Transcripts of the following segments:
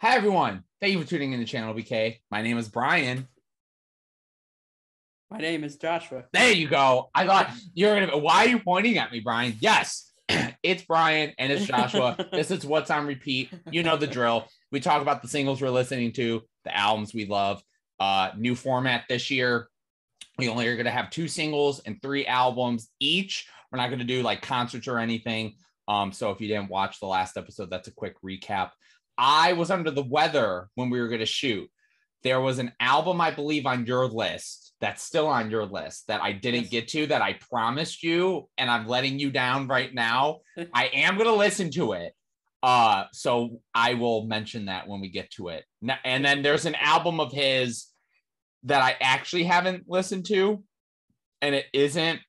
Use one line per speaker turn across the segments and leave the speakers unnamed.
Hi, everyone. Thank you for tuning in to ChannelBK. My name is Brian.
My name is Joshua.
There you go. I thought you were going to... Why are you pointing at me, Brian? Yes, it's Brian and it's Joshua. This is What's on Repeat. You know the drill. We talk about the singles we're listening to, the albums we love. New format this year. We only are going to have 2 singles and 3 albums each. We're not going to do like concerts or anything. So if you didn't watch the last episode, that's a quick recap. I was under the weather when we were going to shoot. There was an album, I believe, on your list that's still on your list that I didn't get to, that I promised you, and I'm letting you down right now. I am going to listen to it. So I will mention that when we get to it. And then there's an album of his that I actually haven't listened to, and it isn't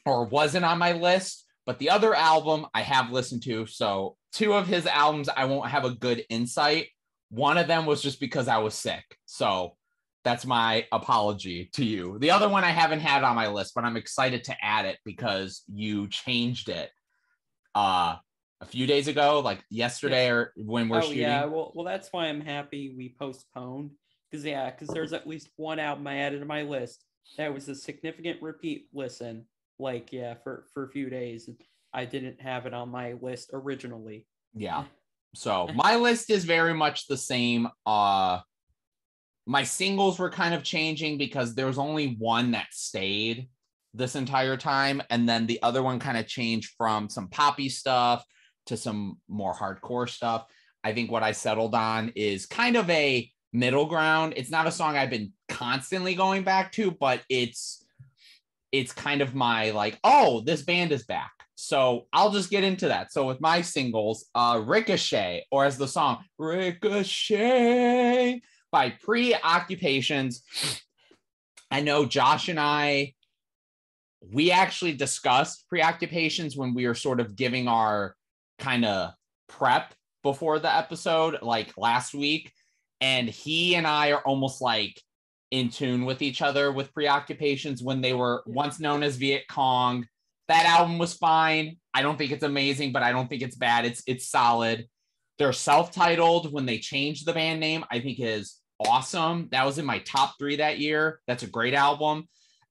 or wasn't on my list, but the other album I have listened to. So 2 of his albums, I won't have a good insight. One of them was just because I was sick. So that's my apology to you. The other one I haven't had on my list, but I'm excited to add it because you changed it a few days ago, like yesterday or when we're shooting.
Yeah. Well, that's why I'm happy we postponed. Because there's at least one album I added to my list that was a significant repeat listen. For a few days. I didn't have it on my list originally.
Yeah. So my list is very much the same. My singles were kind of changing because there was only one that stayed this entire time. And then the other one kind of changed from some poppy stuff to some more hardcore stuff. I think what I settled on is kind of a middle ground. It's not a song I've been constantly going back to, but it's kind of my like, oh, this band is back. So I'll just get into that. So with my singles, Ricochet, or as the song Ricochet by Preoccupations. I know Josh and we actually discussed Preoccupations when we were sort of giving our kind of prep before the episode, like last week. And he and I are almost like in tune with each other with Preoccupations when they were once known as Viet Cong. That album was fine. I don't think it's amazing, but I don't think it's bad. It's solid. Their self-titled, when they changed the band name, I think is awesome. That was in my top 3 that year. That's a great album.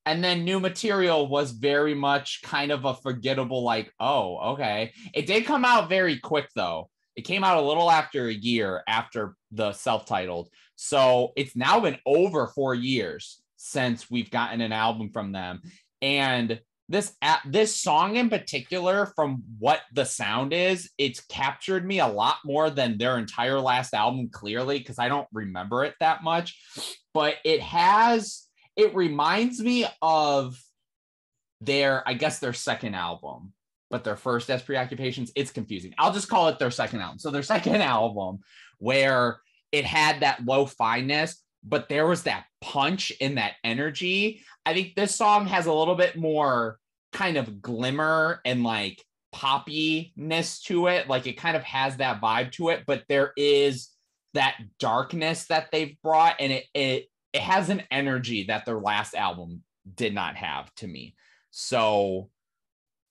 And then New Material was very much kind of a forgettable, like, oh, okay. It did come out very quick, though. It came out a little after a year after the self-titled. So it's now been over 4 years since we've gotten an album from them. And this song in particular, from what the sound is, it's captured me a lot more than their entire last album, clearly, because I don't remember it that much. But it reminds me of their second album. But their first as Preoccupations, it's confusing. I'll just call it their second album. So their second album, where it had that lo-fi-ness, but there was that punch and that energy. I think this song has a little bit more kind of glimmer and like poppiness to it. Like it kind of has that vibe to it, but there is that darkness that they've brought, and it has an energy that their last album did not have to me. So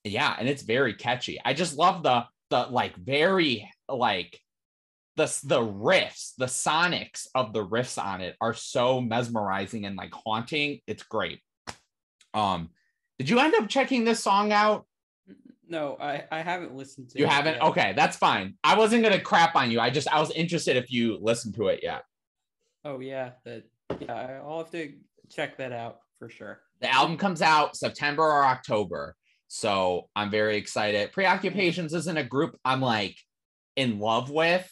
yeah, and it's very catchy. I just love the like very like the riffs, the sonics of the riffs on it are so mesmerizing and like haunting. It's great. Did you end up checking this song out?
No, I haven't listened to it.
You haven't? Yet. Okay, that's fine. I wasn't gonna crap on you. I was interested if you listened to it yet.
Oh yeah, I'll have to check that out for sure.
The album comes out September or October. So I'm very excited. Preoccupations isn't a group I'm like in love with,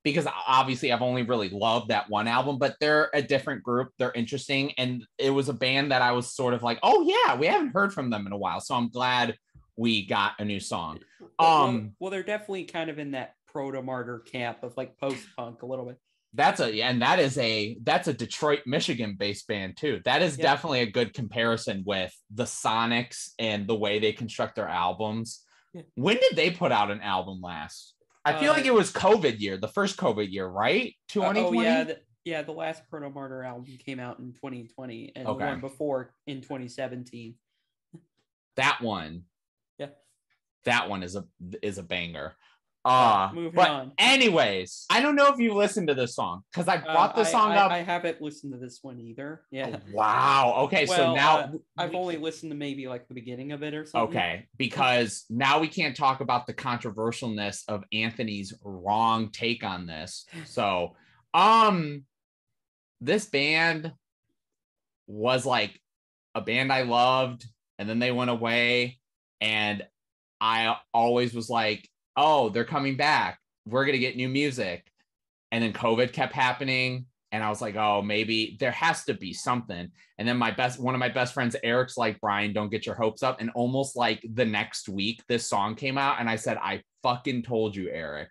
because obviously I've only really loved that one album, but they're a different group. They're interesting. And it was a band that I was sort of like, oh yeah, we haven't heard from them in a while. So I'm glad we got a new song.
Well, they're definitely kind of in that proto-martyr camp of like post-punk a little bit.
That's a Detroit, Michigan based band too. That is definitely a good comparison with the sonics and the way they construct their albums. Yeah. When did they put out an album last? I feel like it was COVID year, the first COVID year, right? 2020?
The last Proto Martyr album came out in 2020, and the one before in 2017.
That one.
Yeah.
That one is a banger.
Moving
but
on.
anyways, I don't know if you listened to this song because I brought the song up.
I haven't listened to this one either. Yeah.
Oh, wow. Okay.
Well,
so now
I've only listened to maybe like the beginning of it or something.
Okay. Because now we can't talk about the controversialness of Anthony's wrong take on this. So, this band was like a band I loved, and then they went away, and I always was like, oh, they're coming back. We're going to get new music. And then COVID kept happening. And I was like, oh, maybe there has to be something. And then one of my best friends, Eric's like, Brian, don't get your hopes up. And almost like the next week, this song came out. And I said, I fucking told you, Eric.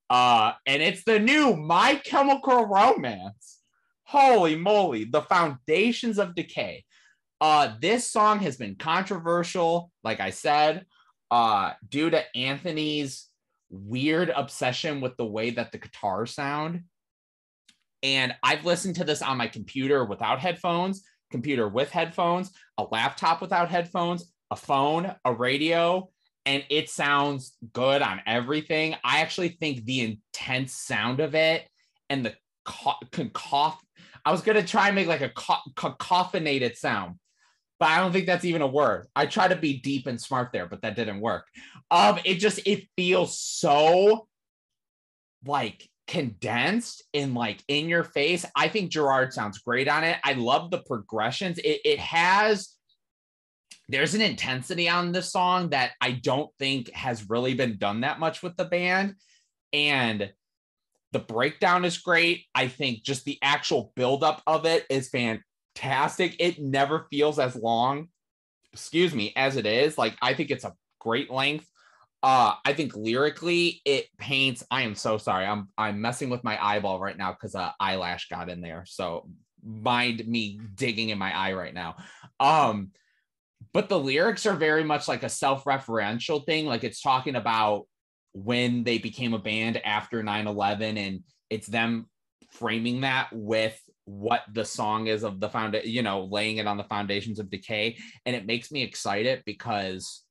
And it's the new My Chemical Romance. Holy moly. The Foundations of Decay. This song has been controversial, like I said, due to Anthony's weird obsession with the way that the guitars sound. And I've listened to this on my computer without headphones, computer with headphones, a laptop without headphones, a phone, a radio, and it sounds good on everything. I actually think the intense sound of it and the I was going to try and make like a cacophinated sound, but I don't think that's even a word. I try to be deep and smart there, but that didn't work. It feels so like condensed and like in your face. I think Gerard sounds great on it. I love the progressions. There's an intensity on this song that I don't think has really been done that much with the band. And the breakdown is great. I think just the actual buildup of it is fantastic. It never feels as long, as it is. Like, I think it's a great length. I think lyrically it paints. I am so sorry. I'm messing with my eyeball right now because eyelash got in there. So mind me digging in my eye right now. But the lyrics are very much like a self-referential thing. Like, it's talking about when they became a band after 9/11, and it's them framing that with what the song is of the laying it on the foundations of decay. And it makes me excited because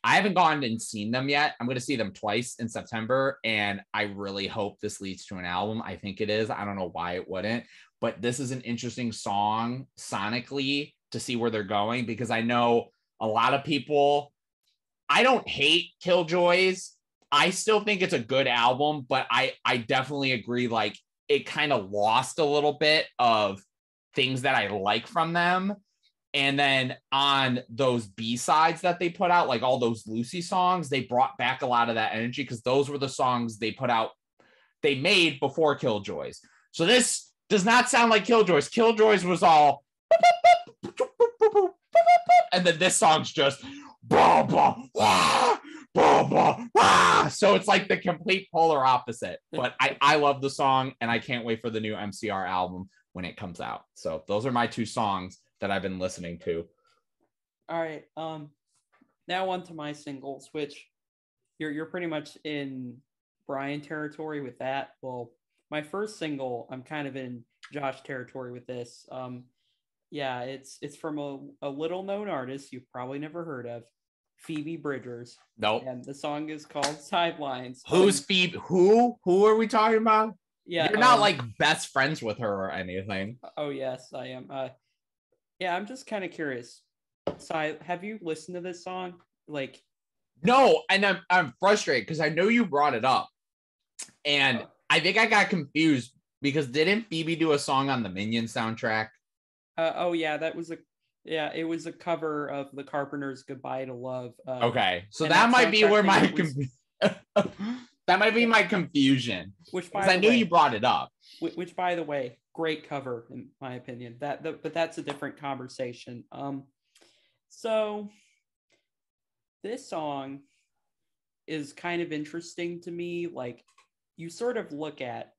I haven't gone and seen them yet. I'm going to see them twice in September, and I really hope this leads to an album. I think it is. I don't know why it wouldn't, but this is an interesting song sonically to see where they're going, because I know a lot of people, I don't hate Killjoys. I still think it's a good album, but I definitely agree. Like, it kind of lost a little bit of things that I like from them. And then on those B-sides that they put out, like all those Lucy songs, they brought back a lot of that energy, because those were the songs they made before Killjoys. So this does not sound like Killjoys. Killjoys was all, and then this song's just, blah, blah, blah, blah, blah, blah. So it's like the complete polar opposite. But I love the song, and I can't wait for the new MCR album when it comes out. So those are my two songs that I've been listening to.
All right. Now on to my singles, which you're pretty much in Brian territory with that. Well, my first single, I'm kind of in Josh territory with this. Yeah, it's from a little known artist you've probably never heard of, Phoebe Bridgers.
Nope.
And the song is called Sidelines.
Who's Phoebe? Who are we talking about?
Yeah,
you're not like best friends with her or anything.
Oh yes, I am. Yeah, I'm just kind of curious. So, have you listened to this song? Like,
no, and I'm frustrated because I know you brought it up, and I think I got confused because didn't Phoebe do a song on the Minions soundtrack?
Oh yeah, it was a cover of the Carpenters' "Goodbye to Love."
Okay, so that might be where my that might be my confusion. Because I knew you brought it up.
Which, by the way, great cover in my opinion. But that's a different conversation. So this song is kind of interesting to me. Like, you sort of look at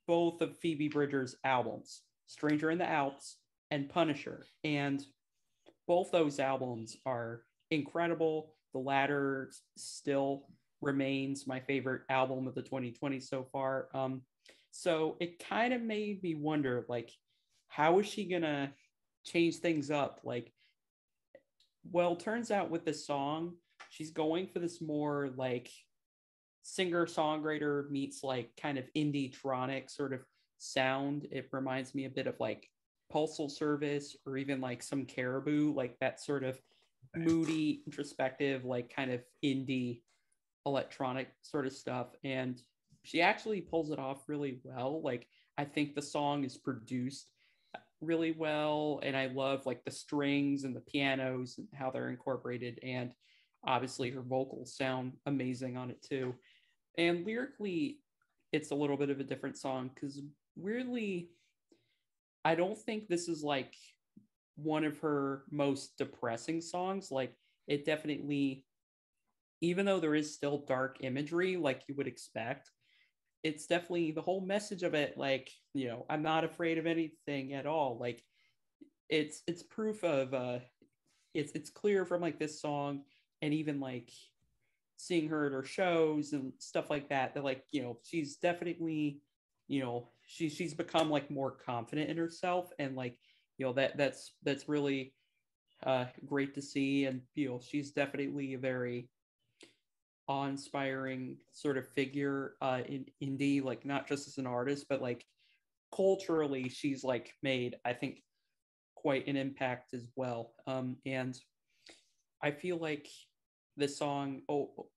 both of Phoebe Bridgers' albums, Stranger in the Alps and Punisher, and both those albums are incredible. The latter still remains my favorite album of the 2020s so far. So it kind of made me wonder, like, how is she gonna change things up? Like, well, turns out with this song, she's going for this more like singer-songwriter meets like kind of indie-tronic sort of sound. It reminds me a bit of like Postal Service or even like some Caribou, like that sort of moody, introspective, like kind of indie electronic sort of stuff. And she actually pulls it off really well. Like, I think the song is produced really well, and I love like the strings and the pianos and how they're incorporated, and obviously her vocals sound amazing on it too. And lyrically, it's a little bit of a different song because weirdly, I don't think this is like one of her most depressing songs. Like, it definitely, even though there is still dark imagery like you would expect, it's definitely the whole message of it, like, you know, I'm not afraid of anything at all. Like, it's proof of it's clear from like this song, and even like seeing her at her shows and stuff like that, that like, you know, she's definitely, you know, she's become like more confident in herself, and like, you know, that's really great to see. And you know, she's definitely a very awe-inspiring sort of figure in indie, like not just as an artist, but like culturally, she's like made, I think, quite an impact as well. And I feel like this song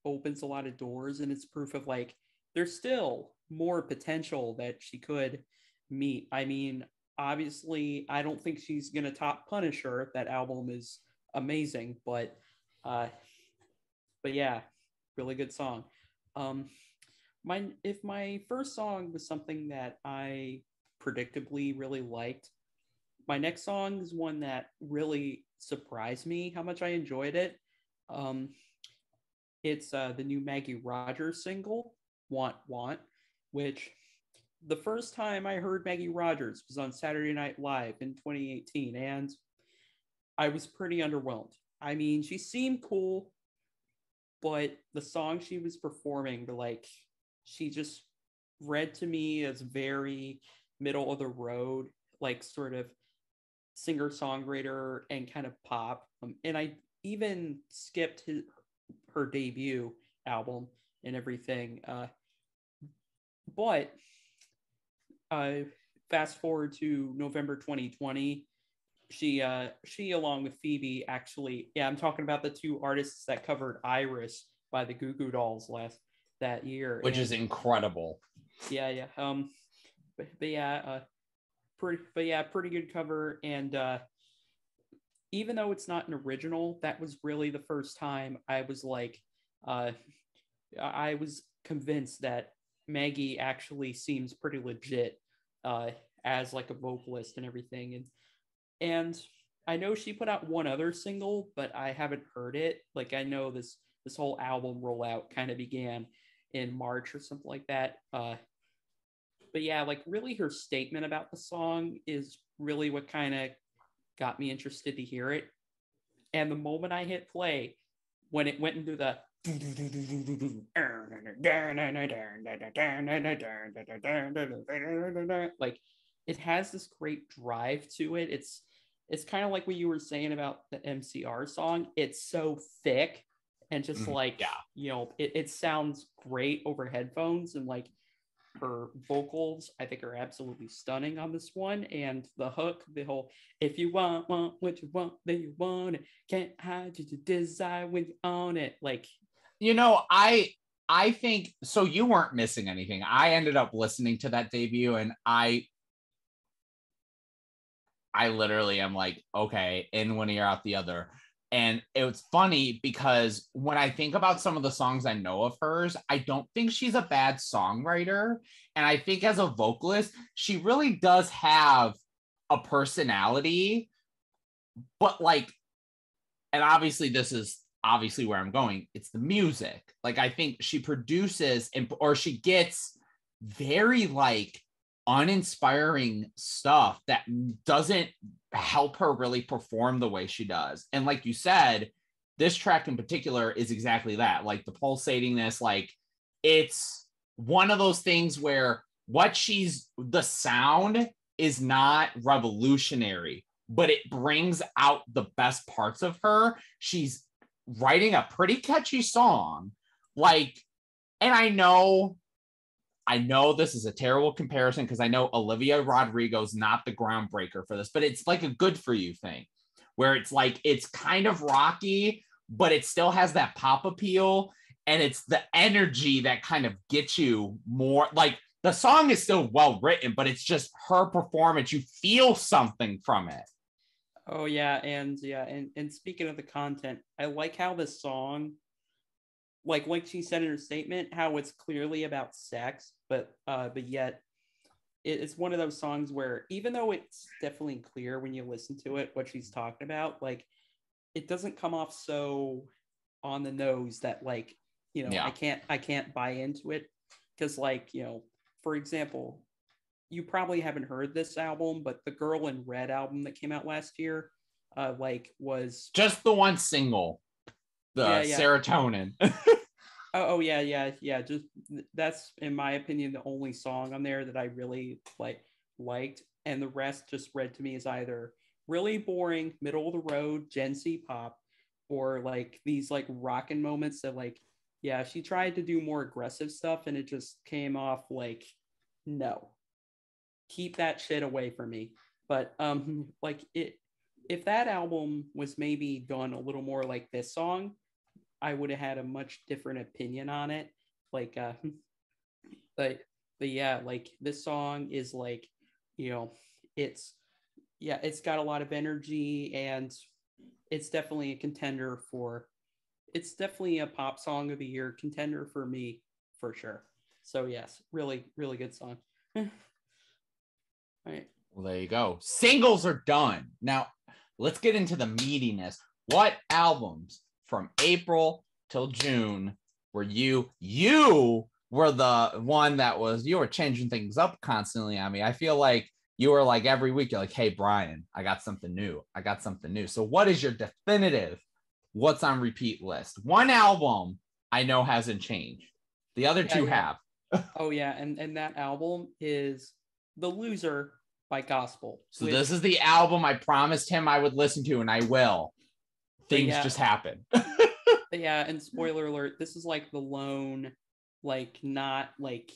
opens a lot of doors, and it's proof of like there's still more potential that she could meet. I mean, obviously, I don't think she's gonna top Punisher. That album is amazing, uh, but yeah, really good song. Um, if my first song was something that I predictably really liked, my next song is one that really surprised me how much I enjoyed it. Um, it's the new Maggie Rogers single, "Want Want," which the first time I heard Maggie Rogers was on Saturday Night Live in 2018, and I was pretty underwhelmed. I mean, she seemed cool, but the song she was performing, like, she just read to me as very middle of the road, like sort of singer-songwriter and kind of pop. And I even skipped her debut album and everything. But fast forward to November 2020, she along with Phoebe, actually, yeah, I'm talking about the two artists that covered Iris by the Goo Goo Dolls that year,
which is incredible.
Yeah. But yeah, pretty good cover. And even though it's not an original, that was really the first time I was like, I was convinced that Maggie actually seems pretty legit as like a vocalist and everything. And I know she put out one other single, but I haven't heard it. Like, I know this whole album rollout kind of began in March or something like that. But yeah, like, really her statement about the song is really what kind of got me interested to hear it. And the moment I hit play, when it went into the like, it has this great drive to it. It's kind of like what you were saying about the MCR song. It's so thick and just like,
yeah,
you know, it sounds great over headphones, and like her vocals, I think, are absolutely stunning on this one. And the hook, the whole, if you want what you want, then you want it. Can't hide your desire when you own it. Like,
you know, I think so. You weren't missing anything. I ended up listening to that debut, and I literally am like, okay, in one ear, out the other. And it was funny because when I think about some of the songs I know of hers, I don't think she's a bad songwriter. And I think as a vocalist, she really does have a personality. But like, and obviously this is obviously where I'm going. It's the music. Like, I think she produces or she gets very like uninspiring stuff that doesn't help her really perform the way she does. And like you said, this track in particular is exactly that. Like, the pulsatingness, like, it's one of those things where the sound is not revolutionary, but it brings out the best parts of her. She's writing a pretty catchy song. Like, And I know this is a terrible comparison because I know Olivia Rodrigo's not the groundbreaker for this, but it's like a good for you thing where it's like it's kind of rocky, but it still has that pop appeal. And it's the energy that kind of gets you more. Like the song is still well written, but it's just her performance. You feel something from it.
Oh yeah, and speaking of the content, I like how this song, like she said in her statement, how it's clearly about sex, but yet it's one of those songs where even though it's definitely clear when you listen to it what she's talking about, like it doesn't come off so on the nose that like, you know,
Yeah.
I can't buy into it because like, you know, for example, you probably haven't heard this album, but the Girl in Red album that came out last year, like was
just the one single, the
yeah.
Serotonin.
Oh yeah. Just that's in my opinion the only song on there that I really liked, and the rest just read to me as either really boring, middle of the road Gen Z pop, or like these like rockin' moments that like, yeah, she tried to do more aggressive stuff and it just came off like, no, keep that shit away from me. But like it, if that album was maybe done a little more like this song, I would have had a much different opinion on it. Like, but yeah, like this song is like, you know, it's yeah, it's got a lot of energy, and it's definitely a contender for. It's definitely a pop song of the year contender for me, for sure. So yes, really, really good song. All right.
Well, there you go. Singles are done. Now, let's get into the meatiness. What albums from April till June were you were the one that was, you were changing things up constantly on me. I feel like you were like every week, you're like, hey, Brian, I got something new. So what is your definitive what's on repeat list? One album I know hasn't changed. The other two have.
Oh yeah, and that album is The Loser by Gospel.
So this is the album I promised him I would listen to, and I will. Things just happen.
Yeah, and spoiler alert, this is like the lone, like not like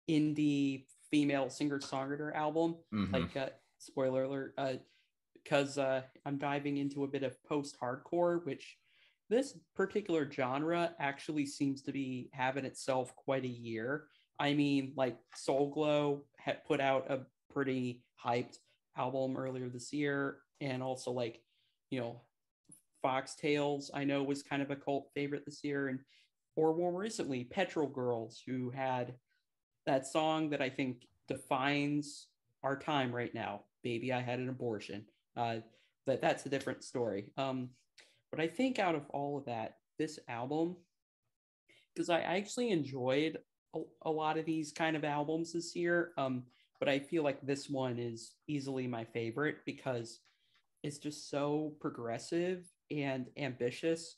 indie female singer-songwriter album.
Mm-hmm.
Like spoiler alert, because I'm diving into a bit of post-hardcore, which this particular genre actually seems to be having itself quite a year. I mean, like Soul Glow had put out a pretty hyped album earlier this year, and also like, you know, Foxtails I know was kind of a cult favorite this year, and or more recently Petrol Girls, who had that song that I think defines our time right now, Baby I Had an Abortion. But that's a different story. But I think out of all of that, this album, because I actually enjoyed a lot of these kind of albums this year, but I feel like this one is easily my favorite because it's just so progressive and ambitious,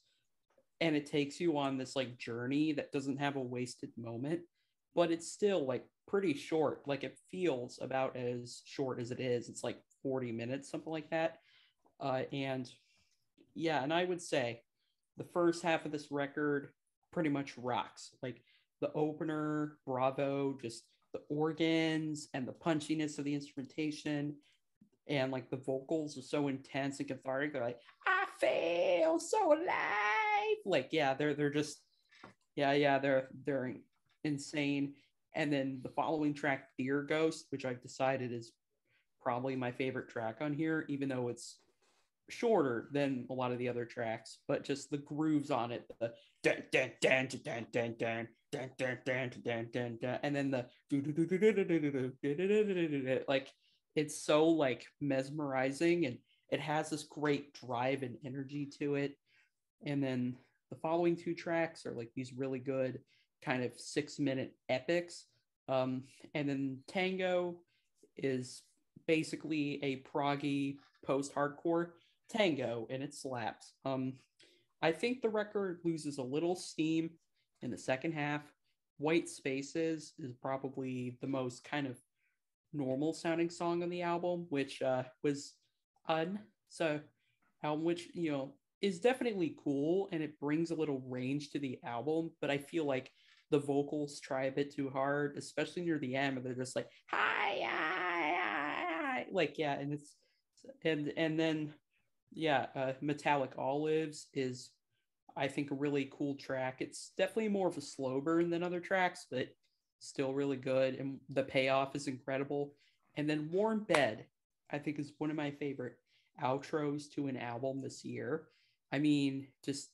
and it takes you on this like journey that doesn't have a wasted moment, but it's still like pretty short. Like it feels about as short as it is. It's like 40 minutes, something like that. And yeah, and I would say the first half of this record pretty much rocks. Like the opener, Bravo, just the organs and the punchiness of the instrumentation, and like the vocals are so intense and cathartic. They're like, I feel so alive. Like, yeah, they're just, they're insane. And then the following track, Dear Ghost, which I've decided is probably my favorite track on here, even though it's shorter than a lot of the other tracks, but just the grooves on it, the dun, dun, dun, dun, dun, dun, dun, dun, dun, dun, dun, dun, and then the like, it's so like mesmerizing, and it has this great drive and energy to it. And then the following two tracks are like these really good kind of 6-minute epics. And then Tango is basically a proggy post-hardcore tango, and it slaps. I think the record loses a little steam in the second half. White Spaces is probably the most kind of normal sounding song on the album, which was so album, which, you know, is definitely cool, and it brings a little range to the album, but I feel like the vocals try a bit too hard, especially near the end, where they're just like hi, hi, hi, hi. Like yeah, and it's and then yeah, Metallic Olives is I think a really cool track. It's definitely more of a slow burn than other tracks, but still really good, and the payoff is incredible. And then Warm Bed, I think, is one of my favorite outros to an album this year. I mean, just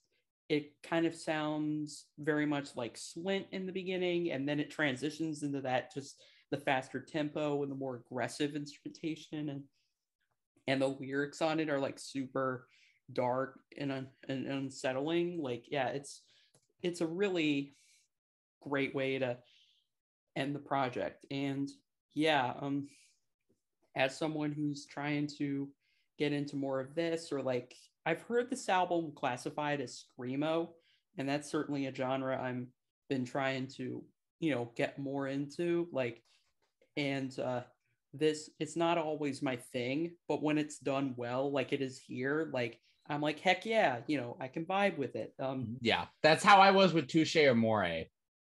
it kind of sounds very much like Slint in the beginning, and then it transitions into that just the faster tempo and the more aggressive instrumentation, and the lyrics on it are like super dark and unsettling. Like yeah, it's a really great way to end the project. And yeah, as someone who's trying to get into more of this, or like I've heard this album classified as screamo, and that's certainly a genre I'm been trying to get more into. Like, and this it's not always my thing, but when it's done well, like it is here, like I'm like heck yeah, I can vibe with it.
Yeah, that's how I was with Touche Amore.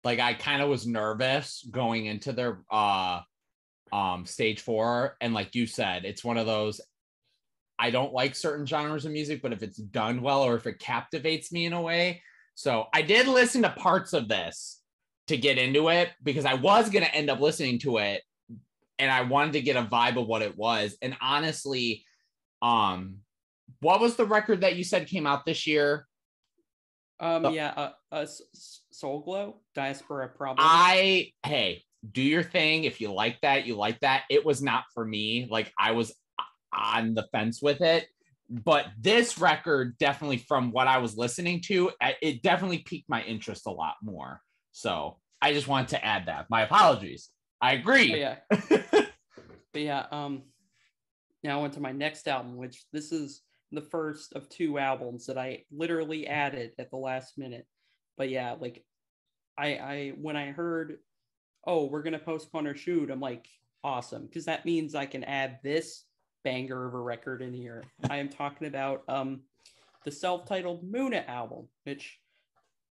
Like I kind of was nervous going into their stage 4, and like you said, it's one of those, I don't like certain genres of music, but if it's done well or if it captivates me in a way. So I did listen to parts of this to get into it because I was going to end up listening to it and I wanted to get a vibe of what it was. And honestly, what was the record that you said came out this year?
Soul Glow, Diaspora Problems.
Hey, do your thing. If you like that, you like that. It was not for me. Like I was on the fence with it, but this record definitely, from what I was listening to, it definitely piqued my interest a lot more. So I just wanted to add that. My apologies. I agree.
Yeah. But yeah, now I went to my next album, which this is the first of 2 albums that I literally added at the last minute. But yeah, like I when I heard, oh, we're gonna postpone our shoot, I'm like, awesome, because that means I can add this banger of a record in here. I am talking about the self-titled Muna album, which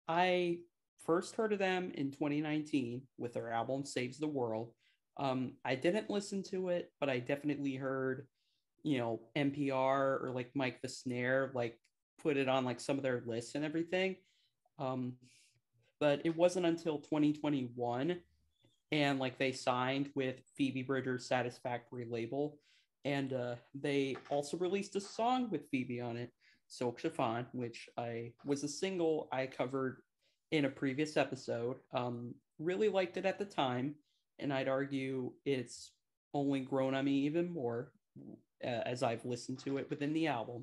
I first heard of them in 2019 with their album Saves the World. I didn't listen to it, but I definitely heard, NPR or like Mike the Snare like put it on like some of their lists and everything. But it wasn't until 2021 and like they signed with Phoebe Bridgers' Satisfactory label, and they also released a song with Phoebe on it, Silk Chiffon, which was a single I covered in a previous episode. Really liked it at the time, and I'd argue it's only grown on me even more as I've listened to it within the album.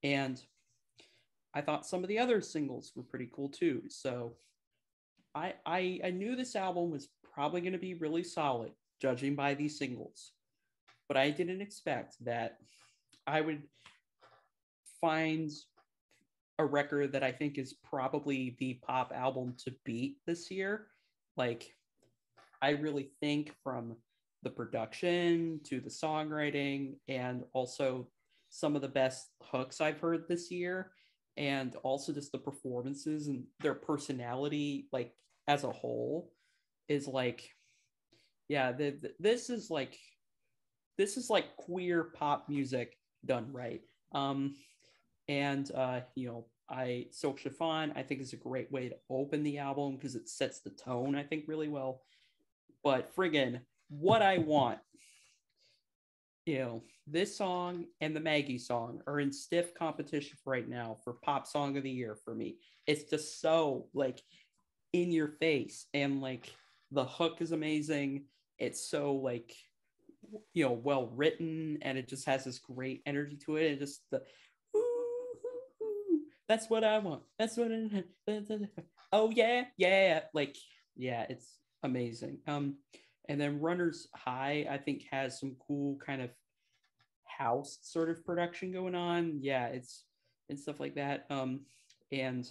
And I thought some of the other singles were pretty cool too. So I knew this album was probably going to be really solid, judging by these singles. But I didn't expect that I would find a record that I think is probably the pop album to beat this year. Like, I really think from the production to the songwriting, and also some of the best hooks I've heard this year, and also just the performances and their personality, like as a whole, is like, yeah, this is like queer pop music done right. And Silk Chiffon, I think, is a great way to open the album because it sets the tone, I think, really well. But friggin' What I Want, this song and the Maggie song are in stiff competition right now for pop song of the year for me. It's just so like in your face, and like the hook is amazing. It's so like well written, and it just has this great energy to it, and just the that's what I want, that's what oh yeah, like yeah, it's amazing. And then Runner's High, I think, has some cool kind of house sort of production going on. Yeah, it's and stuff like that. And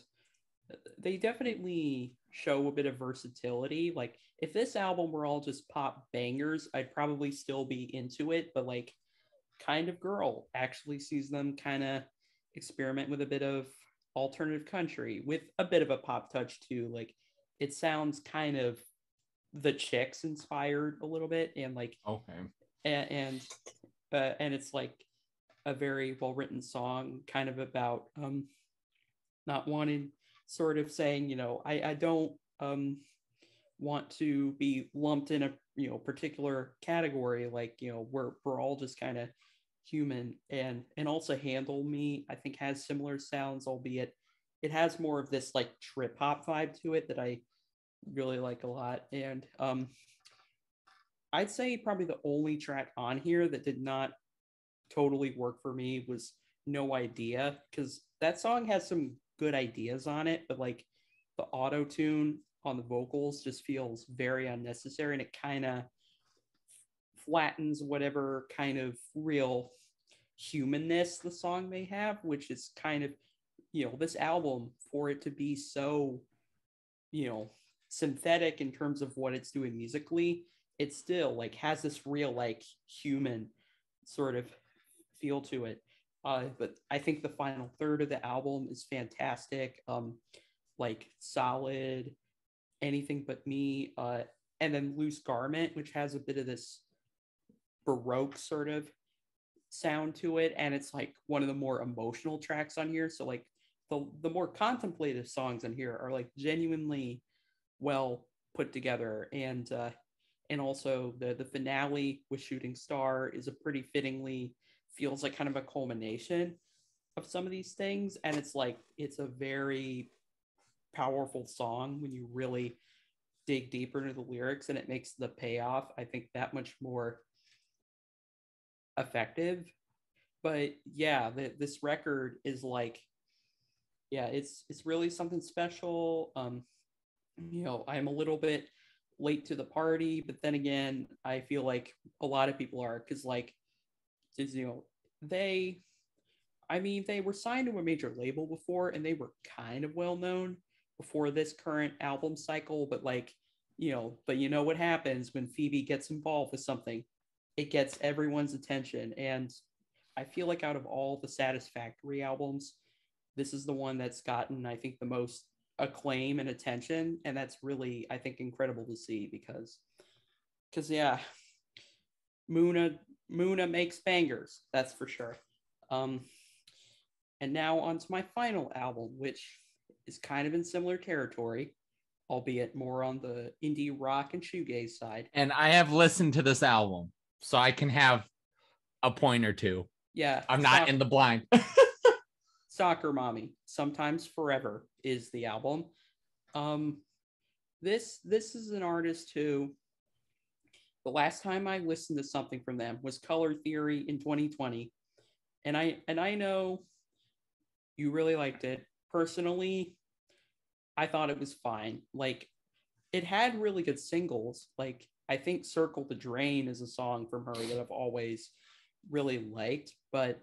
they definitely show a bit of versatility. Like, if this album were all just pop bangers, I'd probably still be into it. But like, Kind of Girl actually sees them kind of experiment with a bit of alternative country with a bit of a pop touch too. Like, it sounds kind of the Chicks inspired a little bit, and like
Okay.
and it's like a very well written song, kind of about not wanting, sort of saying, I don't want to be lumped in a particular category, like we're all just kind of human. And also Handle Me, I think, has similar sounds, albeit it has more of this like trip hop vibe to it that I really like a lot. And I'd say probably the only track on here that did not totally work for me was No Idea, because that song has some good ideas on it, but like the auto tune on the vocals just feels very unnecessary, and it kind of flattens whatever kind of real humanness the song may have, which is kind of, this album, for it to be so, synthetic in terms of what it's doing musically, it still like has this real like human sort of feel to it. But I think the final third of the album is fantastic. Like Solid, Anything But Me, and then Loose Garment, which has a bit of this Baroque sort of sound to it, and it's like one of the more emotional tracks on here. So like the more contemplative songs on here are like genuinely well put together, and also the finale with Shooting Star is a pretty fittingly, feels like kind of a culmination of some of these things, and it's a very powerful song when you really dig deeper into the lyrics, and it makes the payoff, I think, that much more effective. But yeah, this record is like, yeah, it's really something special. I'm a little bit late to the party, but then again, I feel like a lot of people are, because like, they were signed to a major label before, and they were kind of well known before this current album cycle, but like, but what happens when Phoebe gets involved with something? It gets everyone's attention. And I feel like out of all the Satisfactory albums, this is the one that's gotten, I think, the most acclaim and attention. And that's really, I think, incredible to see, because yeah, Muna makes bangers, that's for sure. And now on to my final album, which is kind of in similar territory, albeit more on the indie rock and shoegaze side.
And I have listened to this album, so I can have a point or two.
Yeah.
I'm not in the blind.
Soccer Mommy, Sometimes Forever is the album. This is an artist who, the last time I listened to something from them was Color Theory in 2020. And I know you really liked it. Personally, I thought it was fine. Like, it had really good singles. Like, I think Circle the Drain is a song from her that I've always really liked, but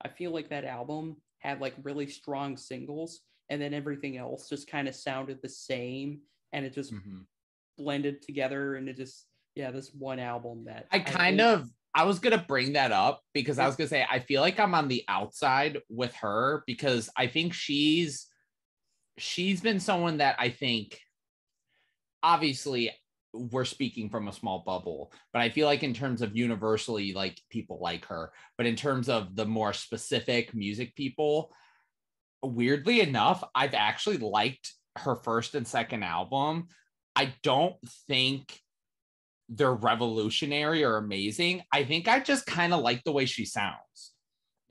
I feel like that album had like really strong singles, and then everything else just kind of sounded the same, and it just blended together, and it just, yeah, this one album that
I was gonna bring that up, because I was gonna say, I feel like I'm on the outside with her, because I think she's been someone that I think, obviously we're speaking from a small bubble, but I feel like in terms of universally, like, people like her, but in terms of the more specific music people, weirdly enough, I've actually liked her first and second album. I don't think they're revolutionary or amazing. I think I just kind of like the way she sounds.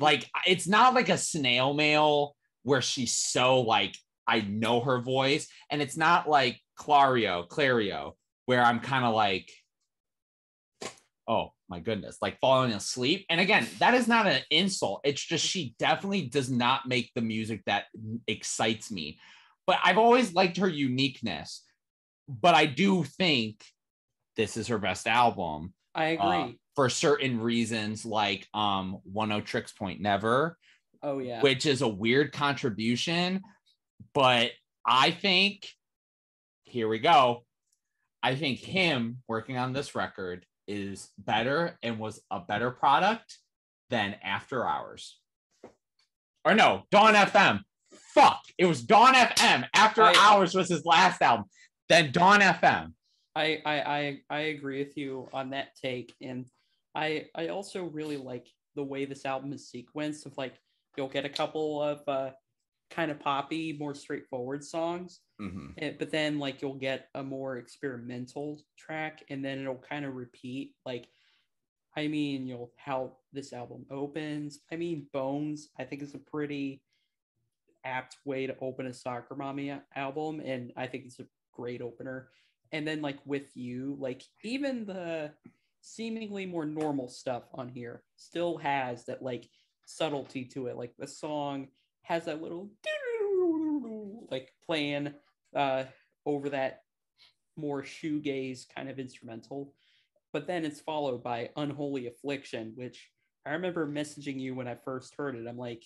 Like, it's not like a snail mail where she's so like, I know her voice, and it's not like Clario, where I'm kind of like, oh my goodness, like falling asleep. And again, that is not an insult. It's just, she definitely does not make the music that excites me. But I've always liked her uniqueness. But I do think this is her best album.
I agree.
For certain reasons, like 10 Tricks Point Never.
Oh yeah.
Which is a weird contribution. But I think, here we go, I think him working on this record is better and was a better product than After Hours. Or no, Dawn FM. Fuck, it was Dawn FM. After Hours was his last album. than Dawn FM.
I agree with you on that take, and I also really like the way this album is sequenced. Of like, you'll get a couple of kind of poppy, more straightforward songs, but then like you'll get a more experimental track, and then it'll kind of repeat. Like, I mean, how this album opens. I mean, Bones, I think is a pretty apt way to open a Soccer Mommy album, and I think it's a great opener. And then like With You, like even the seemingly more normal stuff on here still has that like subtlety to it. Like the song has that little like playing over that more shoegaze kind of instrumental. But then it's followed by Unholy Affliction, which I remember messaging you when I first heard it. I'm like,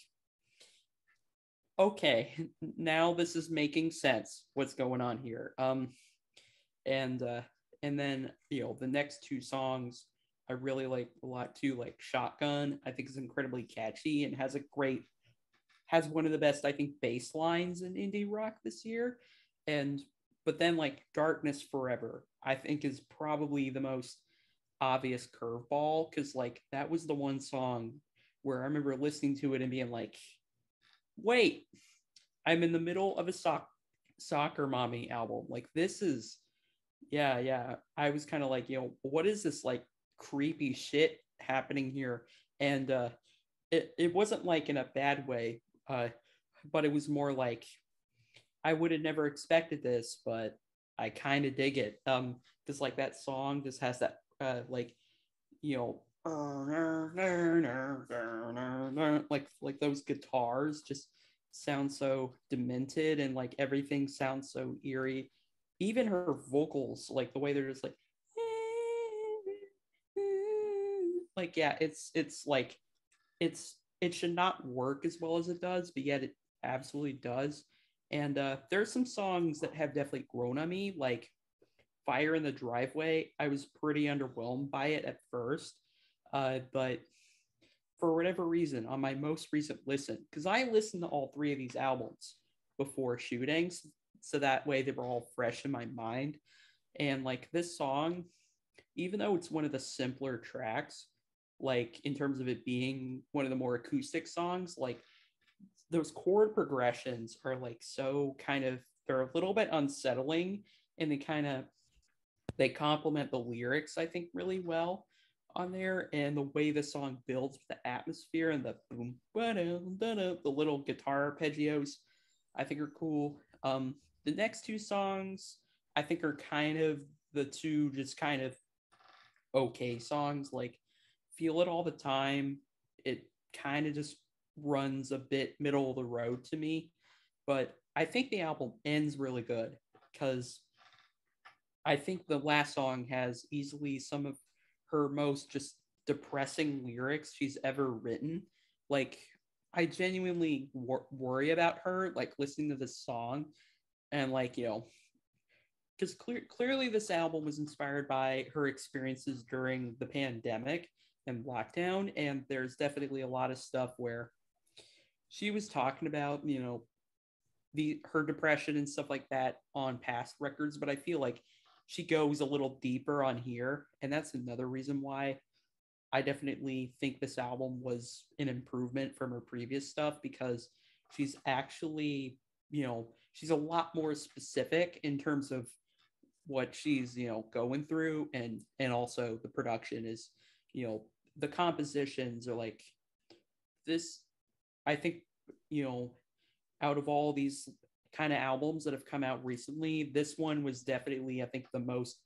okay, now this is making sense. What's going on here? And then the next two songs I really like a lot too. Like Shotgun, I think is incredibly catchy and has one of the best, I think, bass lines in indie rock this year. But then like Darkness Forever, I think is probably the most obvious curveball, because like that was the one song where I remember listening to it and being like, wait, I'm in the middle of a Soccer Mommy album. Like this is, yeah. I was kind of like, what is this like creepy shit happening here? And it wasn't like in a bad way, but it was more like, I would have never expected this, but I kind of dig it. Because like that song just has that like like those guitars just sound so demented, and like everything sounds so eerie. Even her vocals, like the way they're just like yeah, it's like it should not work as well as it does, but yet it absolutely does. And there's some songs that have definitely grown on me, like Fire in the Driveway. I was pretty underwhelmed by it at first, but for whatever reason, on my most recent listen, because I listened to all three of these albums before shootings, so that way they were all fresh in my mind. And like this song, even though it's one of the simpler tracks, like in terms of it being one of the more acoustic songs, like those chord progressions are like so kind of, they're a little bit unsettling, and they complement the lyrics, I think, really well on there. And the way the song builds with the atmosphere and the boom, the little guitar arpeggios, I think are cool. The next two songs, I think, are kind of the two just kind of okay songs. Like Feel It All the Time, it kind of just runs a bit middle of the road to me. But I think the album ends really good, because I think the last song has easily some of her most just depressing lyrics she's ever written. Like, I genuinely worry about her, like, listening to this song. And, like, because clearly this album was inspired by her experiences during the pandemic and lockdown. And there's definitely a lot of stuff where she was talking about, her depression and stuff like that on past records. But I feel like she goes a little deeper on here, and that's another reason why I definitely think this album was an improvement from her previous stuff, because she's actually, she's a lot more specific in terms of what she's, going through, and also the production is, the compositions are like this. I think, out of all these kind of albums that have come out recently, this one was definitely, I think, the most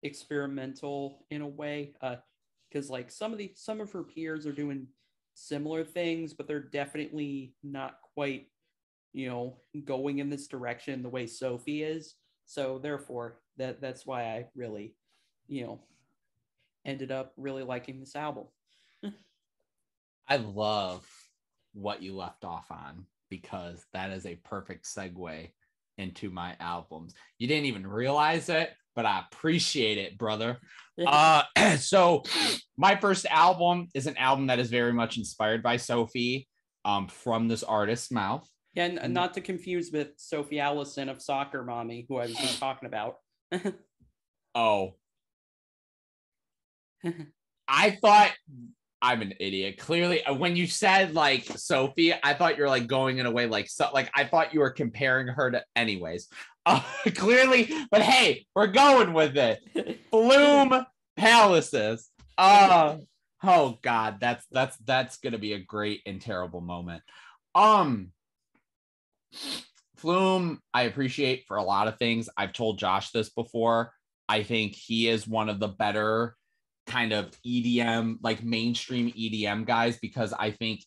experimental in a way, because like some of her peers are doing similar things, but they're definitely not quite going in this direction the way Sophie is. So therefore that's why I really ended up really liking this album.
I love what you left off on, because that is a perfect segue into my albums. You didn't even realize it, but I appreciate it, brother. So my first album is an album that is very much inspired by Sophie, from this artist's mouth.
Yeah, and not to confuse with Sophie Allison of Soccer Mommy, who I was just talking about.
Oh. I thought I'm an idiot. Clearly, when you said like Sophie, I thought you're like going in a way like so, like I thought you were comparing her to. Anyways, clearly, but hey, we're going with it. Flume Palaces. Oh God, that's gonna be a great and terrible moment. Flume, I appreciate for a lot of things. I've told Josh this before. I think he is one of the better kind of EDM, like mainstream EDM guys, because I think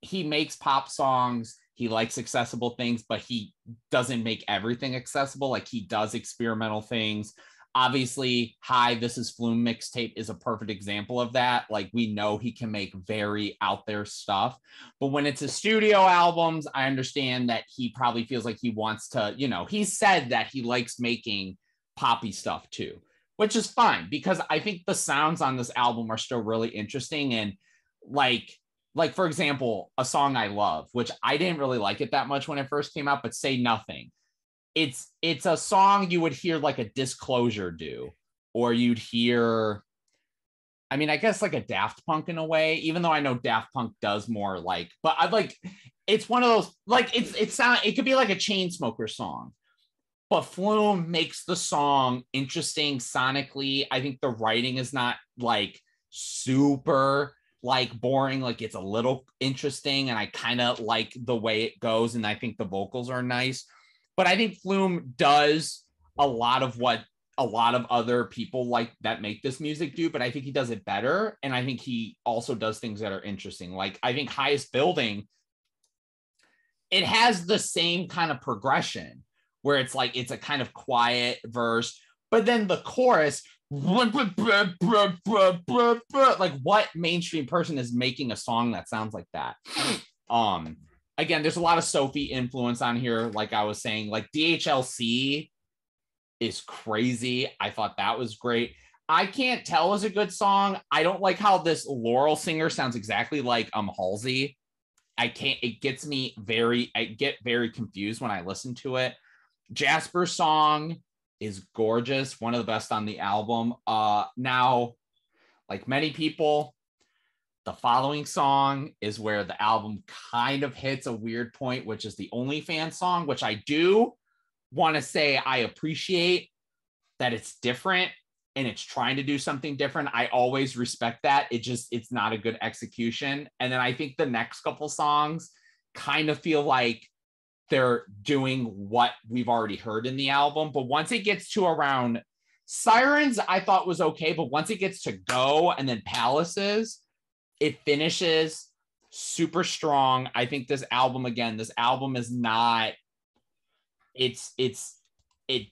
he makes pop songs. He likes accessible things, but he doesn't make everything accessible. Like he does experimental things. Obviously, Hi, This Is Flume mixtape is a perfect example of that. Like we know he can make very out there stuff, but when it's a studio albums, I understand that he probably feels like he wants to, he said that he likes making poppy stuff too, which is fine because I think the sounds on this album are still really interesting. And like for example, a song I love, which I didn't really like it that much when it first came out, but Say Nothing. It's a song you would hear like a Disclosure do, or you'd hear, I mean, I guess like a Daft Punk in a way, even though I know Daft Punk does more like, but I'd like, it's one of those, like it could be like a Chainsmokers song. But Flume makes the song interesting sonically. I think the writing is not like super like boring. Like it's a little interesting, and I kind of like the way it goes. And I think the vocals are nice. But I think Flume does a lot of what a lot of other people like that make this music do, but I think he does it better. And I think he also does things that are interesting. Like I think Highest Building, it has the same kind of progression where it's like it's a kind of quiet verse, but then the chorus, like what mainstream person is making a song that sounds like that? Again, there's a lot of Sophie influence on here. Like I was saying, like DHLC is crazy. I thought that was great. I Can't Tell is a good song. I don't like how this Laurel singer sounds exactly like Halsey. I get very confused when I listen to it. Jasper's song is gorgeous, one of the best on the album. Now, like many people, the following song is where the album kind of hits a weird point, which is the OnlyFans song, which I do want to say I appreciate that it's different and it's trying to do something different. I always respect that. It's not a good execution. And then I think the next couple songs kind of feel like they're doing what we've already heard in the album. But once it gets to around Sirens, I thought was okay. But once it gets to Go and then Palaces, it finishes super strong. I think this album is not, it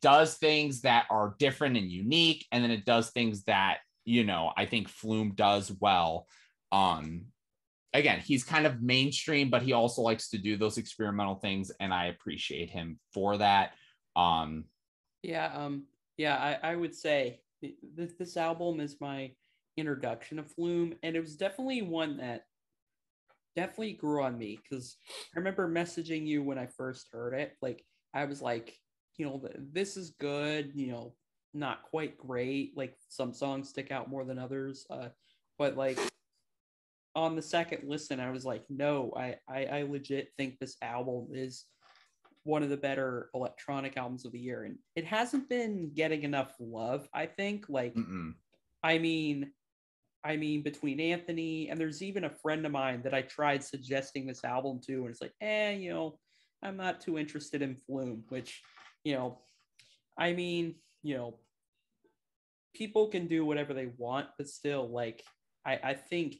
does things that are different and unique. And then it does things that, I think Flume does well. Again, he's kind of mainstream, but he also likes to do those experimental things, and I appreciate him for that. I
would say this album is my introduction to Flume, and it was definitely one that definitely grew on me, because I remember messaging you when I first heard it. Like, I was like, this is good, not quite great. Like, some songs stick out more than others, but like, on the second listen, I was like, no, I legit think this album is one of the better electronic albums of the year. And it hasn't been getting enough love, I think. Like, I mean, between Anthony, and there's even a friend of mine that I tried suggesting this album to, and it's like, I'm not too interested in Flume, which, people can do whatever they want, but still, like, I think,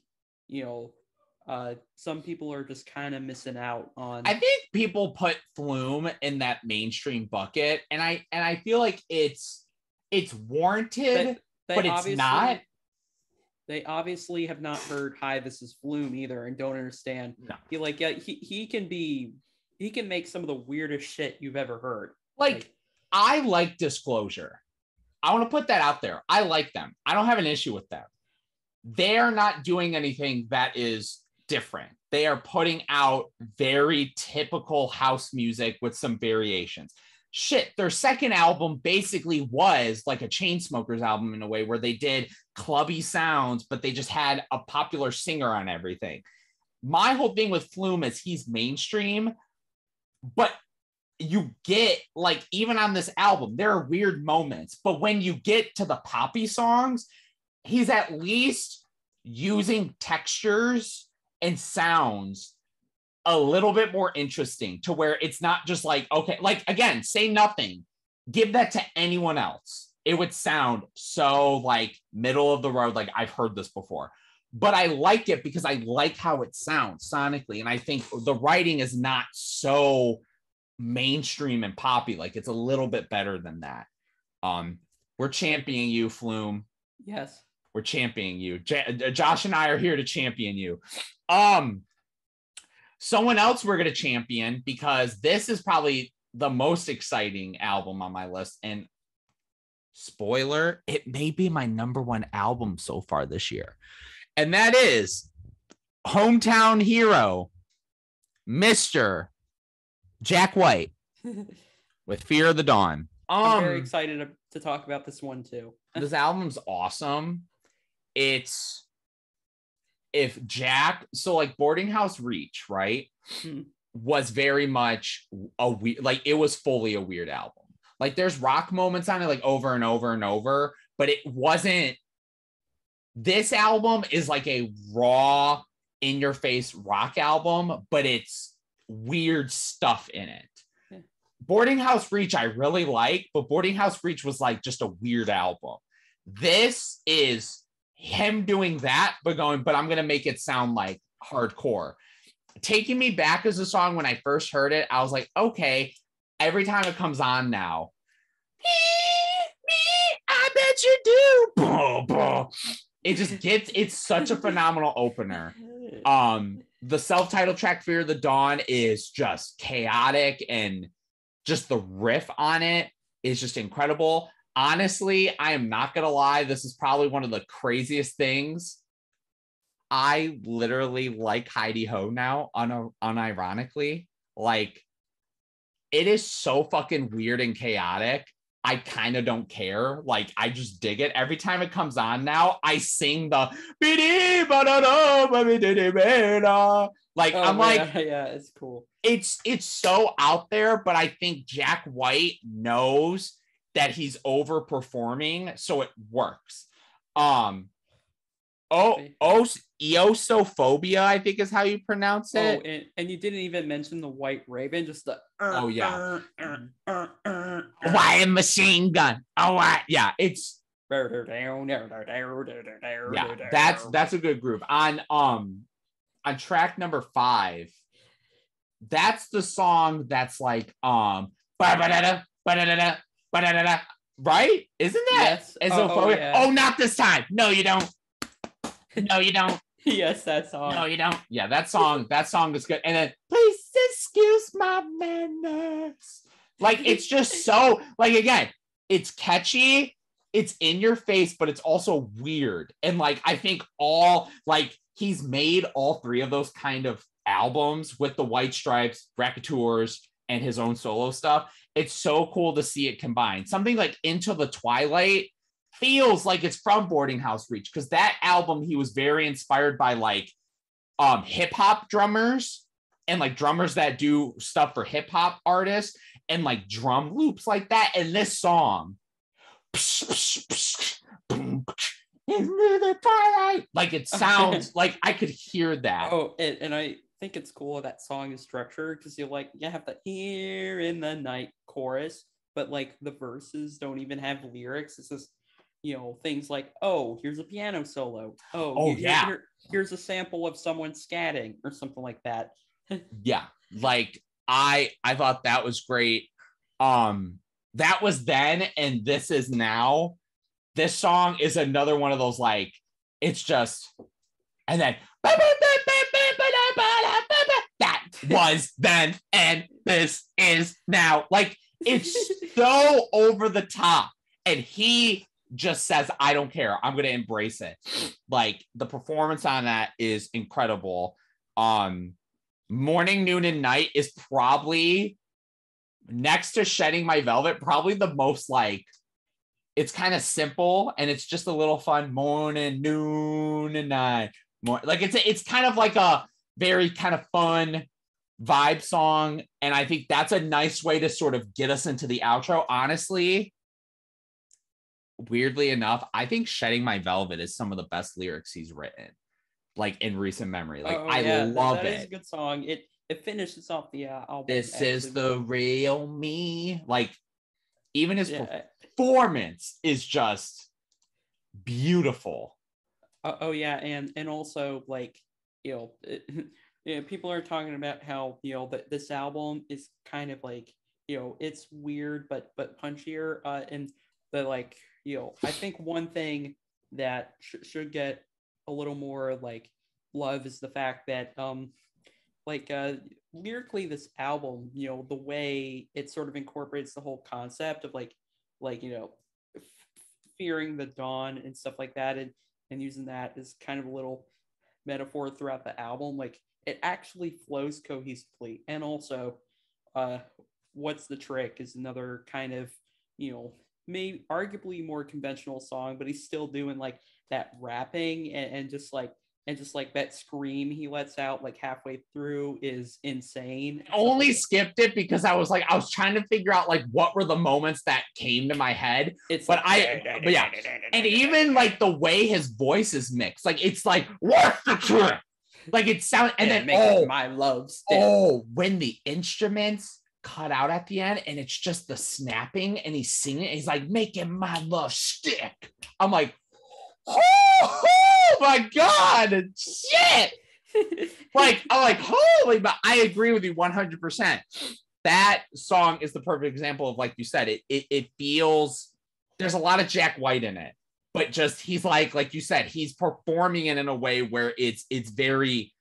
some people are just kind of missing out on.
I think people put Flume in that mainstream bucket, and I feel like it's warranted, but it's not.
They obviously have not heard Hi, This Is Flume either, and don't understand.
No.
He can make some of the weirdest shit you've ever heard.
Like I like Disclosure. I want to put that out there. I like them. I don't have an issue with them. They're not doing anything that is different. They are putting out very typical house music with some variations. Shit, their second album basically was like a Chainsmokers album in a way, where they did clubby sounds, but they just had a popular singer on everything. My whole thing with Flume is he's mainstream, but you get, like, even on this album, there are weird moments, but when you get to the poppy songs, he's at least using textures and sounds a little bit more interesting, to where it's not just like, okay, like, again, Say Nothing, give that to anyone else, it would sound so like middle of the road, like I've heard this before. But I like it because I like how it sounds sonically, and I think the writing is not so mainstream and poppy. Like, it's a little bit better than that. We're championing you, Flume.
Yes,
we're championing you. Josh and I are here to champion you. Someone else we're going to champion, because this is probably the most exciting album on my list, and spoiler, it may be my number one album so far this year, and that is hometown hero Mr. Jack White with Fear of the Dawn.
I'm very excited to talk about this one too.
This album's awesome. It's, if Jack, so like Boarding House Reach, right, was very much a weird, like, it was fully a weird album. Like, there's rock moments on it, like, over and over and over, but it wasn't. This album is like a raw, in your face rock album, but it's weird stuff in it. Yeah. Boarding House Reach I really like, but Boarding House Reach was like just a weird album. This is him doing that, but going, but I'm going to make it sound like hardcore. Taking Me Back is a song, when I first heard it, I was like, okay, every time it comes on now, I bet you do. It just gets, it's such a phenomenal opener. The self-titled track Fear of the Dawn is just chaotic, and just the riff on it is just incredible. Honestly, I am not gonna lie, this is probably one of the craziest things. I literally like Heidi Ho now, unironically. Like, it is so fucking weird and chaotic. I kind of don't care. Like, I just dig it. Every time it comes on now, I sing the like, oh, I'm like,
yeah, it's cool.
It's so out there, but I think Jack White knows that he's overperforming, so it works. Eosophobia, I think is how you pronounce it.
Oh, and you didn't even mention the White Raven, just the
oh yeah, White Machine Gun. Oh yeah, it's yeah, that's a good groove. On track number 5, that's the song that's like right? Isn't that?
Yes.
Yeah. Oh, not this time. No, you don't. No, you don't.
Yes, that song.
No, you don't. Yeah, that song is good. And then, please excuse my manners. Like, it's just so, like, again, it's catchy, it's in your face, but it's also weird. And like, I think he's made all 3 of those kind of albums with the White Stripes, Racketeers, and his own solo stuff. It's so cool to see it combined. Something like Into the Twilight feels like it's from Boarding House Reach, because that album, he was very inspired by like hip-hop drummers, and like drummers that do stuff for hip-hop artists, and like drum loops like that. And this song, into the twilight, like, it sounds like I could hear that.
Oh, and I think it's cool that song is structured, because you have the "Here in the Night" chorus, but like the verses don't even have lyrics. It's just, things like, oh, here's a piano solo. Here's a sample of someone scatting or something like that.
Yeah, like I thought that was great. That was then, and this is now. This song is another one of those, like, it's just, and then that was then, and this is now. Like, it's so over the top, and he just says, I don't care, I'm going to embrace it. Like, the performance on that is incredible. Morning, Noon, and Night is probably, next to Shedding My Velvet, probably the most like, it's kind of simple and it's just a little fun. Morning, noon, and night. More like it's kind of like a very kind of fun vibe song, and I think that's a nice way to sort of get us into the outro. Honestly, weirdly enough, I think Shedding My Velvet is some of the best lyrics he's written, like in recent memory. Like I love
that
it.
Is a good song. It finishes off the album.
This is the real me. Like even his performance is just beautiful.
And also like, people are talking about how that this album is kind of like, it's weird but punchier, and the like, I think one thing that should get a little more like love is the fact that lyrically this album, the way it sort of incorporates the whole concept of like fearing the dawn and stuff like that, and using that as kind of a little metaphor throughout the album. Like it actually flows cohesively. And also What's the Trick is another kind of, maybe arguably more conventional song, but he's still doing like that rapping, and just like that scream he lets out like halfway through is insane.
I only skipped it because I was trying to figure out like what were the moments that came to my head. But yeah, and even like the way his voice is mixed, like it's like what's the trick? Like it sounds, and then
my love stick.
When the instruments cut out at the end and it's just the snapping and he's singing, and he's like making my love stick. I'm like, oh my God, shit. I'm like, holy, but I agree with you 100%. That song is the perfect example of, like you said, it feels, there's a lot of Jack White in it, but just, he's like you said, he's performing it in a way where it's very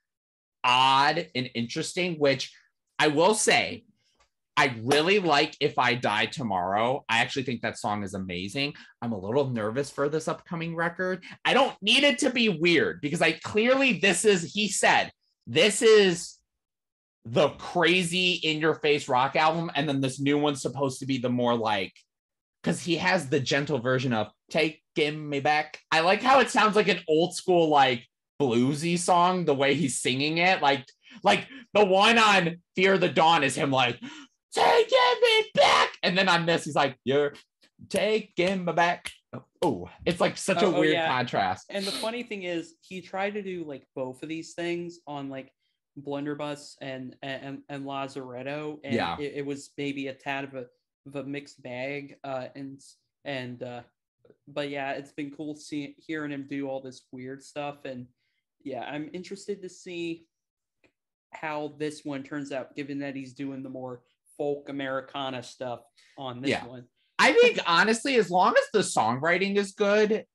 odd and interesting, which I will say, I really like If I Die Tomorrow. I actually think that song is amazing. I'm a little nervous for this upcoming record. I don't need it to be weird because he said, this is the crazy in-your-face rock album. And then this new one's supposed to be the more like, because he has the gentle version of Taking Me Back. I like how it sounds like an old school, like bluesy song, the way he's singing it. Like the one on Fear the Dawn is him like, taking me back, and then on this he's like, you're taking me back. Oh, it's like such a weird contrast.
And the funny thing is, he tried to do like both of these things on like Blunderbuss and Lazaretto, and it was maybe a tad of a mixed bag. But yeah, it's been cool hearing him do all this weird stuff, and yeah, I'm interested to see how this one turns out, given that he's doing the more folk Americana stuff on this one.
I think honestly, as long as the songwriting is good,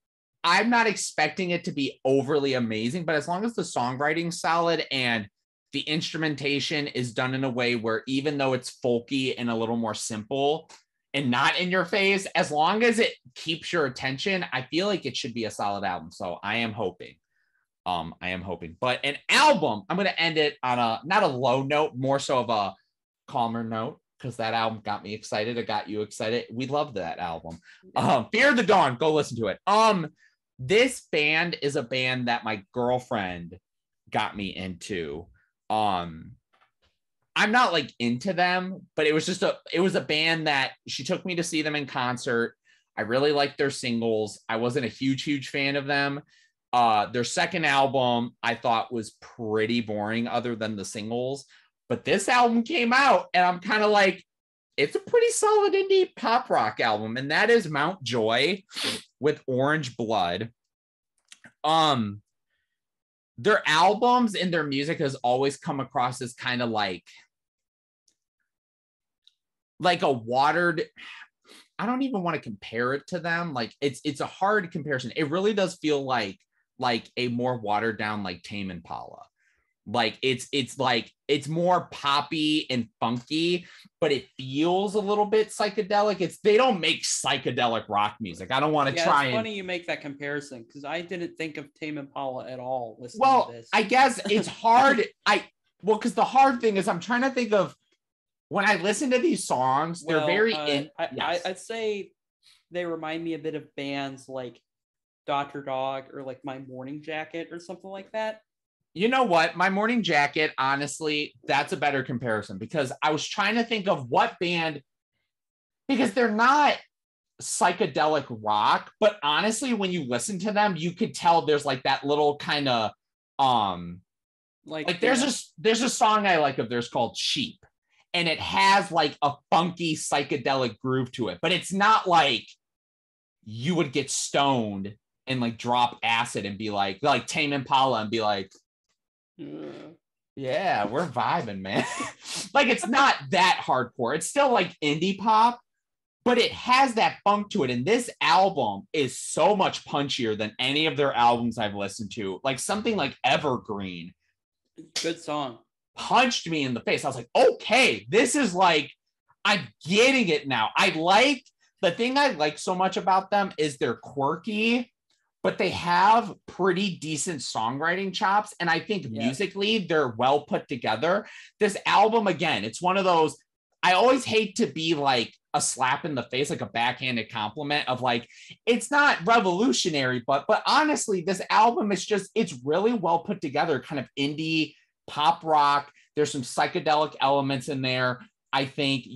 I'm not expecting it to be overly amazing, but as long as the songwriting's solid and the instrumentation is done in a way where even though it's folky and a little more simple and not in your face, as long as it keeps your attention, I feel like it should be a solid album. So I am hoping. But an album, I'm going to end it on not a low note, more so of a calmer note, because that album got me excited. It got you excited. We love that album. Fear the Dawn, go listen to it. This band is a band that my girlfriend got me into. I'm not like into them, but it was a band that she took me to see them in concert. I really liked their singles. I wasn't a huge fan of them. Their second album I thought was pretty boring other than the singles. But this album came out and I'm kind of like, it's a pretty solid indie pop rock album. And that is Mount Joy with Orange Blood. Their albums and their music has always come across as kind of like a watered, I don't even want to compare it to them. Like it's a hard comparison. It really does feel like a more watered down, like Tame Impala. Like it's more poppy and funky, but it feels a little bit psychedelic. They don't make psychedelic rock music. I don't want to try.
It's funny you make that comparison because I didn't think of Tame Impala at all listening to this.
I guess it's hard. Because the hard thing is I'm trying to think of when I listen to these songs, they're very
I'd say they remind me a bit of bands like Dr. Dog or like My Morning Jacket or something like that.
You know what? My Morning Jacket, honestly, that's a better comparison because I was trying to think of what band, because they're not psychedelic rock, but honestly, when you listen to them, you could tell there's like that little kind of there's a song I like of theirs called Sheep, and it has like a funky psychedelic groove to it, but it's not like you would get stoned and like drop acid and be like Tame Impala and be like, yeah, we're vibing, man. Like, it's not that hardcore. It's still like indie pop, but it has that funk to it. And this album is so much punchier than any of their albums I've listened to. Like something like Evergreen.
Good song.
Punched me in the face. I was like, okay, this is like, I'm getting it now. The thing I like so much about them is they're quirky, but they have pretty decent songwriting chops. And I think musically, they're well put together. This album, again, it's one of those, I always hate to be like a slap in the face, like a backhanded compliment of like, it's not revolutionary, but honestly, this album is just, it's really well put together, kind of indie pop rock. There's some psychedelic elements in there. I think,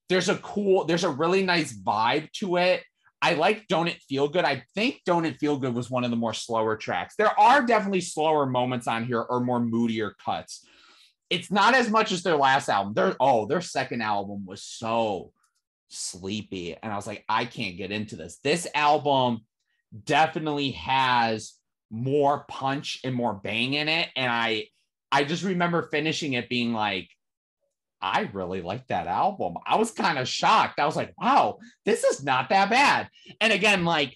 there's a really nice vibe to it. I like Don't It Feel Good. I think Don't It Feel Good was one of the more slower tracks. There are definitely slower moments on here or more moodier cuts. It's not as much as their last album. Their second album was so sleepy. And I was like, I can't get into this. This album definitely has more punch and more bang in it. And I just remember finishing it being like, I really like that album. I was kind of shocked. I was like, wow, this is not that bad. And again, like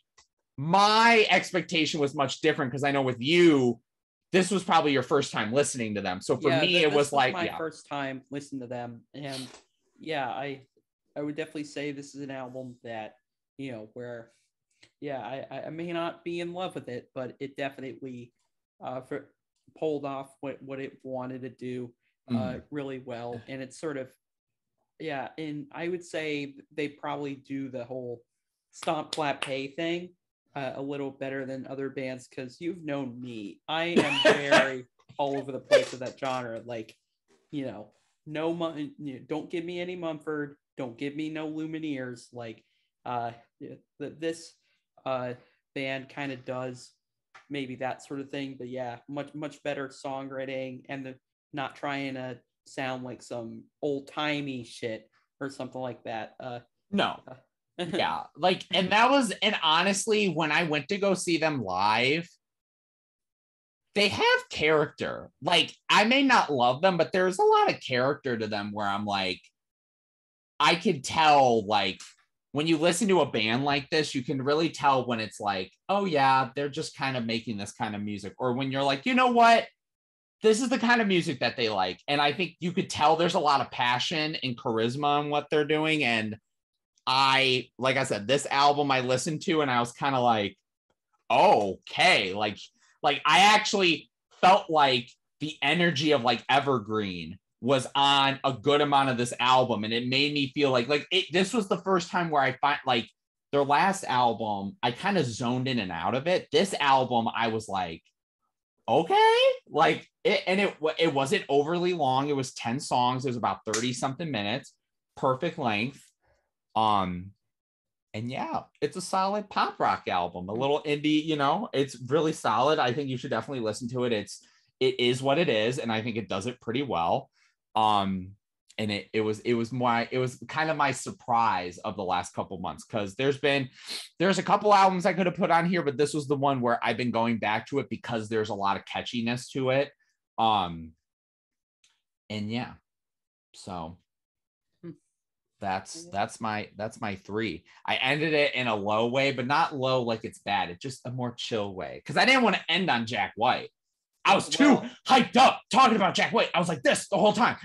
my expectation was much different because I know with you, this was probably your first time listening to them. So for me, it was like
my first time listening to them. And I would definitely say this is an album that, where, I may not be in love with it, but it definitely pulled off what it wanted to do really well. And it's sort of, and I would say they probably do the whole stomp, clap, pay thing a little better than other bands, because you've known me. I am very all over the place with that genre. Like, don't give me any Mumford, don't give me no Lumineers. Like, this band kind of does maybe that sort of thing, but much better songwriting, and not trying to sound like some old-timey shit or something like that.
And honestly, when I went to go see them live, they have character. Like, I may not love them, but there's a lot of character to them where I'm like, I could tell, like, when you listen to a band like this, you can really tell when it's like, oh yeah, they're just kind of making this kind of music. Or when you're like, you know what? This is the kind of music that they like. And I think you could tell there's a lot of passion and charisma in what they're doing. And like I said, this album I listened to and I was kind of like, okay. Like I actually felt like the energy of like Evergreen was on a good amount of this album. And it made me feel like this was the first time where I find like their last album, I kind of zoned in and out of it. This album, I was like, okay, like it wasn't overly long. It was 10 songs. It was about 30 something minutes, perfect length. And it's a solid pop rock album, a little indie, it's really solid. I think you should definitely listen to it. It is what it is. And I think it does it pretty well. And it was kind of my surprise of the last couple months, because there's a couple albums I could have put on here, but this was the one where I've been going back to it because there's a lot of catchiness to it. So that's my 3. I ended it in a low way, but not low like it's bad. It's just a more chill way, because I didn't want to end on Jack White. I was too hyped up talking about Jack White. I was like this the whole time.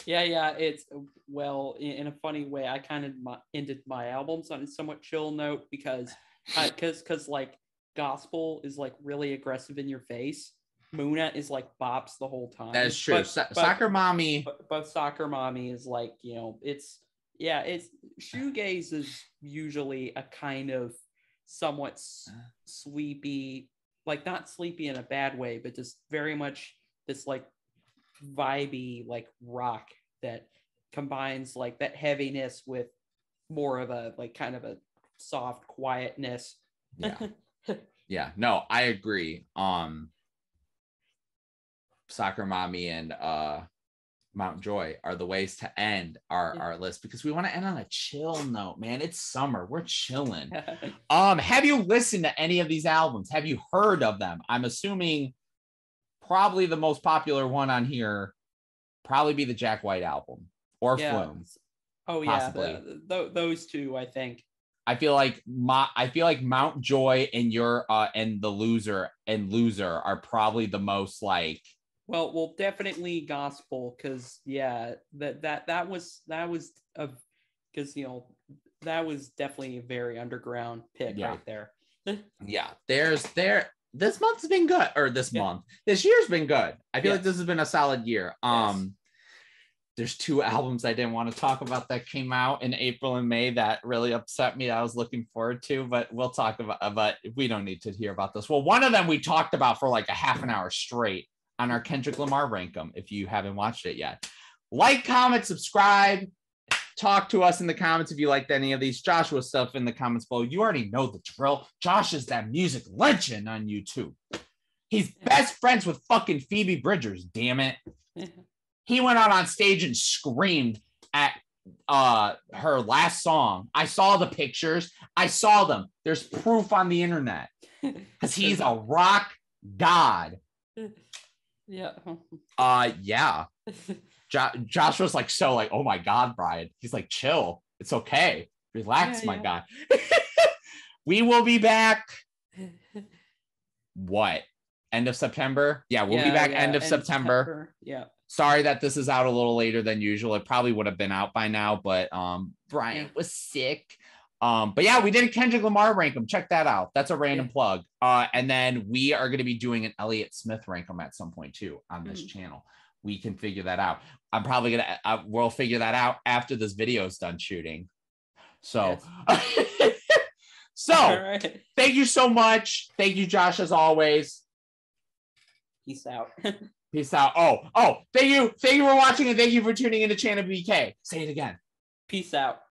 Yeah, it's in a funny way. I kind of ended my albums on a somewhat chill note because like gospel is like really aggressive in your face. Muna is like bops the whole time.
That is true. Soccer Mommy.
But Soccer Mommy is like, it's shoegaze is usually a kind of somewhat sleepy, like not sleepy in a bad way, but just very much this like vibey like rock that combines like that heaviness with more of a like kind of a soft quietness.
Yeah, no, I agree. Soccer Mommy and Mount Joy are the ways to end our list, because we want to end on a chill note, man. It's summer, we're chilling. Have you listened to any of these albums? Have you heard of them? I'm assuming probably the most popular one on here probably be the Jack White album or Plume.
Oh yeah, those two, I think.
I feel like Mount Joy and and the Loser are probably the most like.
Well, definitely gospel, because that was because that was definitely a very underground pick right there.
This month's been good, or this year's been good. I feel like this has been a solid year. There's two albums I didn't want to talk about that came out in April and May that really upset me, that I was looking forward to, but we'll talk about, but we don't need to hear about this. Well, one of them we talked about for like a half an hour straight on our Kendrick Lamar rank 'em, if you haven't watched it yet. Like, comment, subscribe, talk to us in the comments if you liked any of these Joshua stuff in the comments below. You already know the drill. Josh is that music legend on YouTube. He's best friends with fucking Phoebe Bridgers, damn it. He went out on stage and screamed at her last song. I saw the pictures. I saw them. There's proof on the internet, because he's a rock god.
Yeah.
Josh was like, so like, oh my God, Brian. He's like, chill. It's okay. Relax, my guy. We will be back. What? End of September? Yeah, we'll be back end of September.
Yeah.
Sorry that this is out a little later than usual. It probably would have been out by now, but Brian was sick. But yeah, we did a Kendrick Lamar rank 'em. Check that out. That's a random plug. And then we are going to be doing an Elliott Smith rank 'em at some point too on this channel. We can figure that out. I'm probably going to, we'll figure that out after this video is done shooting. So, Thank you so much. Thank you, Josh, as always.
Peace out.
Peace out. Oh, thank you for watching, and thank you for tuning into ChannelBK. Say it again.
Peace out.